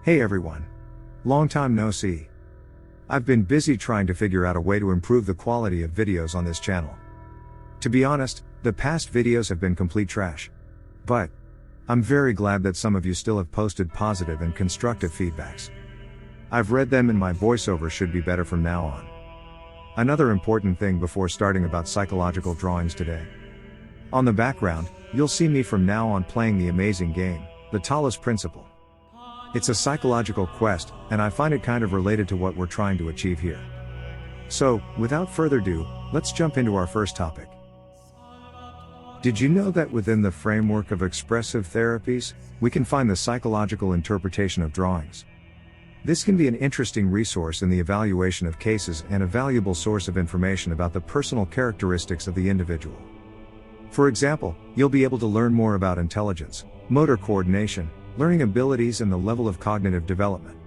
Hey everyone. Long time no see. I've been busy trying to figure out a way to improve the quality of videos on this channel. To be honest, the past videos have been complete trash. But I'm very glad that some of you still have posted positive and constructive feedbacks. I've read them and my voiceover should be better from now on. Another important thing before starting about psychological drawings today. On the background, you'll see me from now on playing the amazing game, The Tallest Principle. It's a psychological quest, and I find it kind of related to what we're trying to achieve here. So, without further ado, let's jump into our first topic. Did you know that within the framework of expressive therapies, we can find the psychological interpretation of drawings? This can be an interesting resource in the evaluation of cases and a valuable source of information about the personal characteristics of the individual. For example, you'll be able to learn more about intelligence, motor coordination, learning abilities and the level of cognitive development.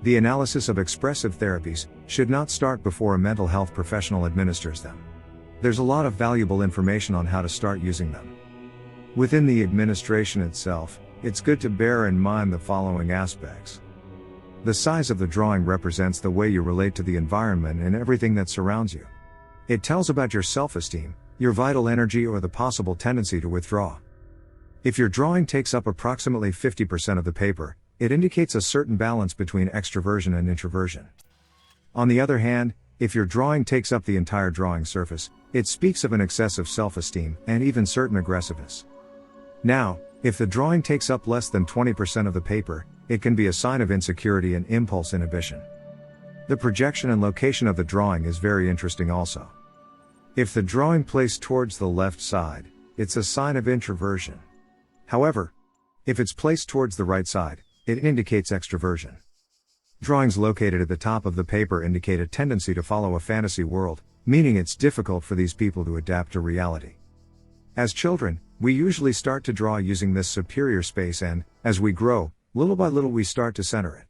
The analysis of expressive therapies should not start before a mental health professional administers them. There's a lot of valuable information on how to start using them. Within the administration itself, it's good to bear in mind the following aspects. The size of the drawing represents the way you relate to the environment and everything that surrounds you. It tells about your self-esteem, your vital energy or the possible tendency to withdraw. If your drawing takes up approximately 50% of the paper, it indicates a certain balance between extroversion and introversion. On the other hand, if your drawing takes up the entire drawing surface, it speaks of an excessive self-esteem and even certain aggressiveness. Now, if the drawing takes up less than 20% of the paper, it can be a sign of insecurity and impulse inhibition. The projection and location of the drawing is very interesting also. If the drawing placed towards the left side, it's a sign of introversion. However, if it's placed towards the right side, it indicates extroversion. Drawings located at the top of the paper indicate a tendency to follow a fantasy world, meaning it's difficult for these people to adapt to reality. As children, we usually start to draw using this superior space and, as we grow, little by little we start to center it.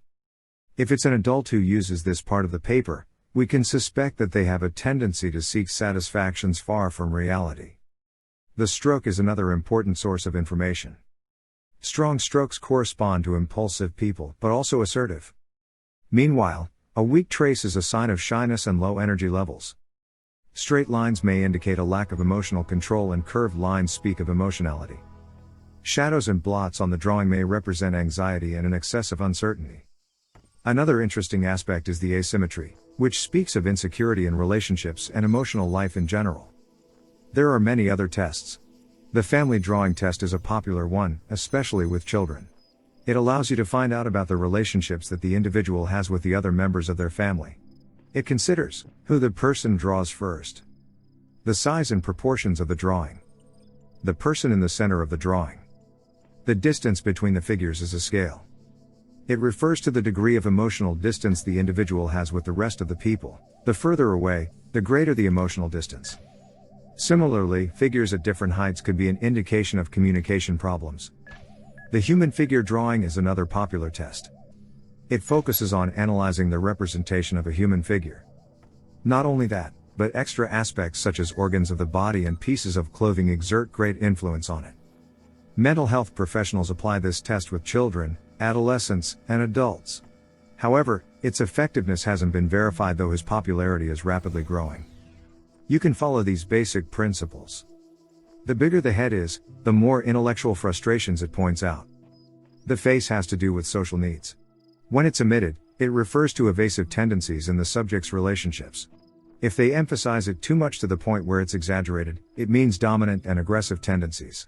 If it's an adult who uses this part of the paper, we can suspect that they have a tendency to seek satisfactions far from reality. The stroke is another important source of information. Strong strokes correspond to impulsive people, but also assertive. Meanwhile, a weak trace is a sign of shyness and low energy levels. Straight lines may indicate a lack of emotional control and curved lines speak of emotionality. Shadows and blots on the drawing may represent anxiety and an excess of uncertainty. Another interesting aspect is the asymmetry, which speaks of insecurity in relationships and emotional life in general. There are many other tests. The family drawing test is a popular one, especially with children. It allows you to find out about the relationships that the individual has with the other members of their family. It considers who the person draws first, the size and proportions of the drawing, the person in the center of the drawing. The distance between the figures is a scale. It refers to the degree of emotional distance the individual has with the rest of the people. The further away, the greater the emotional distance. Similarly, figures at different heights could be an indication of communication problems. The human figure drawing is another popular test. It focuses on analyzing the representation of a human figure. Not only that, but extra aspects such as organs of the body and pieces of clothing exert great influence on it. Mental health professionals apply this test with children, adolescents, and adults. However, its effectiveness hasn't been verified, though his popularity is rapidly growing. You can follow these basic principles. The bigger the head is, the more intellectual frustrations it points out. The face has to do with social needs. When it's omitted, it refers to evasive tendencies in the subject's relationships. If they emphasize it too much to the point where it's exaggerated, it means dominant and aggressive tendencies.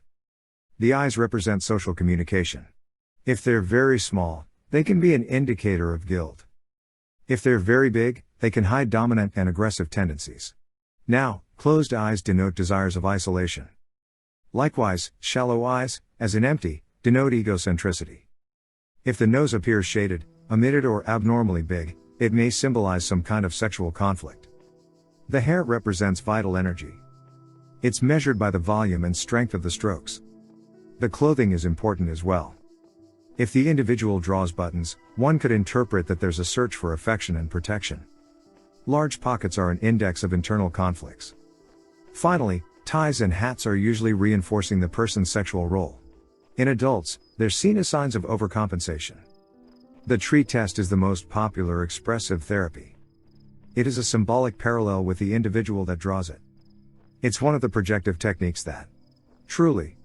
The eyes represent social communication. If they're very small, they can be an indicator of guilt. If they're very big, they can hide dominant and aggressive tendencies. Now, closed eyes denote desires of isolation. Likewise, shallow eyes, as in empty, denote egocentricity. If the nose appears shaded, omitted or abnormally big, it may symbolize some kind of sexual conflict. The hair represents vital energy. It's measured by the volume and strength of the strokes. The clothing is important as well. If the individual draws buttons, one could interpret that there's a search for affection and protection. Large pockets are an index of internal conflicts. Finally, ties and hats are usually reinforcing the person's sexual role. In adults, they're seen as signs of overcompensation. The tree test is the most popular expressive therapy. It is a symbolic parallel with the individual that draws it. It's one of the projective techniques that, truly,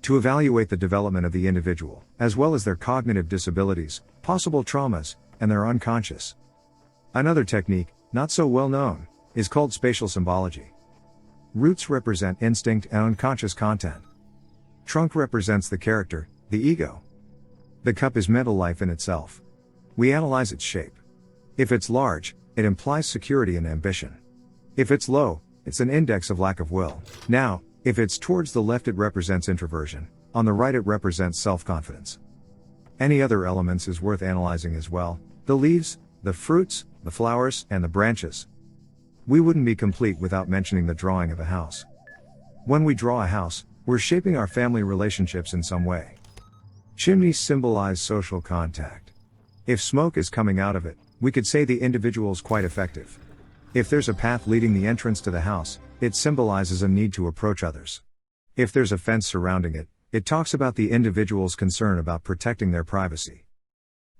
to evaluate the development of the individual, as well as their cognitive disabilities, possible traumas, and their unconscious. Another technique, not so well known, is called spatial symbology. Roots represent instinct and unconscious content. Trunk represents the character, the ego. The cup is mental life in itself. We analyze its shape. If it's large, it implies security and ambition. If it's low, it's an index of lack of will. Now, if it's towards the left, it represents introversion. On the right, it represents self-confidence. Any other elements is worth analyzing as well: the leaves, the fruits, the flowers, and the branches. We wouldn't be complete without mentioning the drawing of a house. When we draw a house, we're shaping our family relationships in some way. Chimneys symbolize social contact. If smoke is coming out of it, we could say the individual's quite effective. If there's a path leading the entrance to the house, it symbolizes a need to approach others. If there's a fence surrounding it, it talks about the individual's concern about protecting their privacy.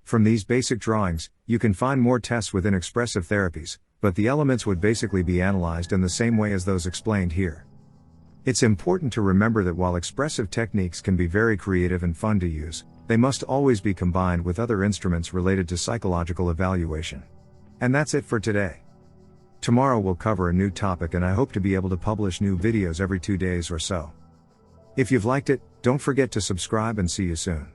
From these basic drawings, you can find more tests within expressive therapies, but the elements would basically be analyzed in the same way as those explained here. It's important to remember that while expressive techniques can be very creative and fun to use, they must always be combined with other instruments related to psychological evaluation. And that's it for today. Tomorrow we'll cover a new topic, and I hope to be able to publish new videos every 2 days or so. If you've liked it, don't forget to subscribe, and see you soon.